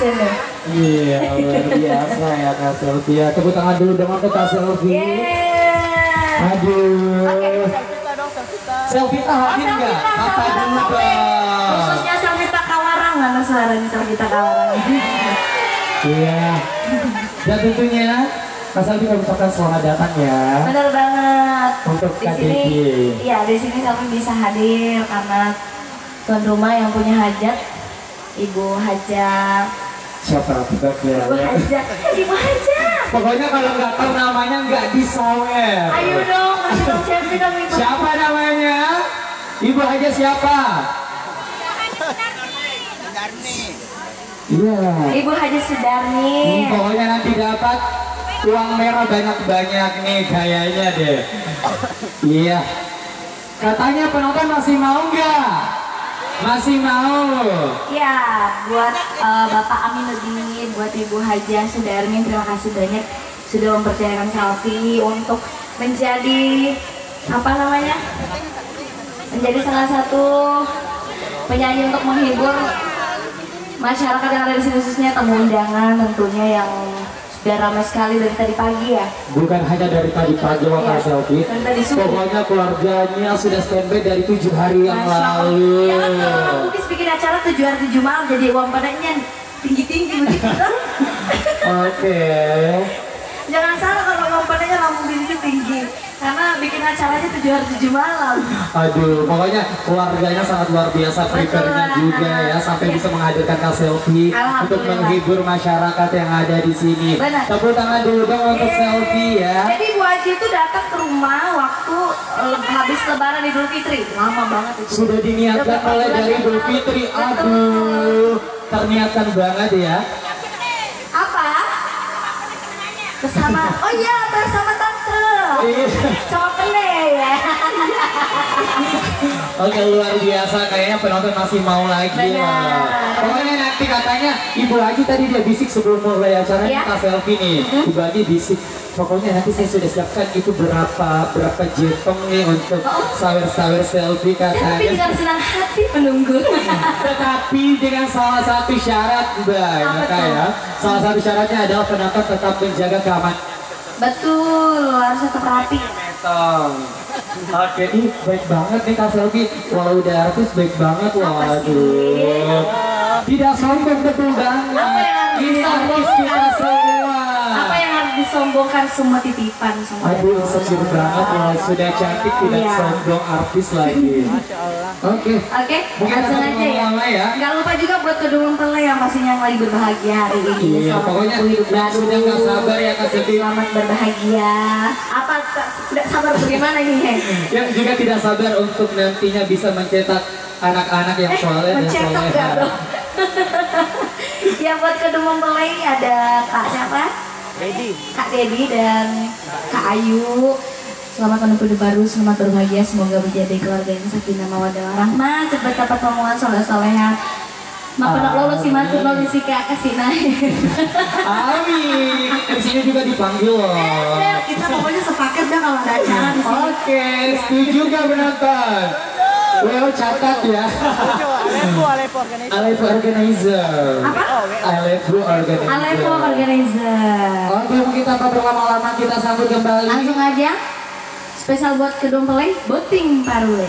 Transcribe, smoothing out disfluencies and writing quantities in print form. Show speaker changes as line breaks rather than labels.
sini.
Iya, luar biasa ya Kak Selvi ya. Tepuk tangan dulu dong untuk Kak Selvi. Aduh. Selvita hadir nggak? Kata dulu dong.
Khususnya Selvita Kawarang, mana suaranya Selvita Kawarang?
Iya. Dan tentunya Kak Selvi kami ucapkan selamat datang ya.
Benar banget.
Untuk
di
Kak
sini,
Dedi.
iya di sini kami bisa hadir karena tuan rumah yang punya hajat, Ibu Haja.
Siapa bukan ya?
Ibu Haja, Ibu Haja.
Pokoknya kalau nggak tahu namanya nggak disawer.
Ayo dong, kasih tahu Selvi dong Ibu.
Siapa namanya? Ibu Haja siapa? Iya.
Ibu Haja Sudarni.
Pokoknya nanti dapat uang merah banyak-banyak nih kayaknya deh. Iya. Katanya penonton masih mau nggak? Masih mau.
Ya, buat Bapak Aminuddin, buat Ibu Haja Sudarmi, terima kasih banyak sudah mempercayakan Selvi untuk menjadi apa namanya? Menjadi salah satu penyanyi untuk menghibur masyarakat yang ada di sini, khususnya tamu undangan tentunya yang sudah ramai sekali dari tadi pagi ya.
Bukan hanya dari tadi pagi Kak Selvi. Pokoknya keluarganya sudah standby dari 7 hari yang lalu.
Jangan kalau Bugis bikin acara 7 hari 7 malam jadi uang padanya tinggi-tinggi begitu.
Oke.
Jangan salah kalau uang padanya langsung tinggi. Karena bikin acaranya 7 hari 7 malam.
Aduh, pokoknya keluarganya sangat luar biasa, prepare-nya juga ya, sampai bisa menghadirkan Kak Selvi untuk menghibur masyarakat yang ada di sini. Tepuk tangan dulu dong untuk Selvi ya.
Jadi Bu Haji itu datang ke rumah waktu habis Lebaran Idul Fitri, lama banget itu.
Sudah diniatkan mulai dari Idul Fitri. Aduh, terniatkan banget ya.
Apa? Bersama, oh iya bersama tante. Sama Pene ya.
Oke, luar biasa, kayaknya penonton masih mau lagi ya. Pokoknya nanti katanya Ibu Haji tadi dia bisik sebelum mulai acara Kak Selvi nih. Ibu Haji bisik, pokoknya nanti saya sudah siapkan itu berapa jetong nih untuk sawer-sawer Selvi katanya.
Selvi dengan senang hati menunggu.
Tetapi dengan salah satu syarat Mbak ya. Salah satu syaratnya adalah penonton tetap menjaga keamanan.
Betul, harus tetap rapi.
Oke, ini baik banget nih Kak Selvi. Walau udah artis baik banget, waduh. Tidak sombong, betul banget. Ini artis kita semua.
Apa yang harus disombongkan, semua titipan semua.
Aduh, sejuk banget loh. Sudah cantik, tidak sombong, artis lagi. Oke.
Langsung aja ya. Gak lupa juga buat kedua mempelai yang pastinya lagi berbahagia hari ini.
Iya, pokoknya sudah gak sabar ya Kak Selvi.
Selamat berbahagia. Apa tidak sabar bagaimana ini?
Yang juga tidak sabar untuk nantinya bisa mencetak anak-anak yang soleh dan soleha.
Ya buat kedua mempelai ada Kak siapa? Kak Dedi dan Kak Ayu. Selamat menempuh hidup baru, selamat berbahagia, semoga menjadi keluarga yang sakinah mawaddah warahmah, cepat dapat omongan soleh-soleha. Maka lolos si mantu lolos si Kak kasih naik.
Amin. Di sini juga dipanggil loh.
Kita pokoknya sepaket dah kalau ada acara di sini.
Oke, setuju gak penonton? Well, catat ya. Alevo Organizer.
Apa?
Alevo Organizer.
Alevo Organizer.
Oke, kita tak berlama-lama, kita sambut kembali.
Langsung aja. Spesial buat kedua mempelai, boting parule.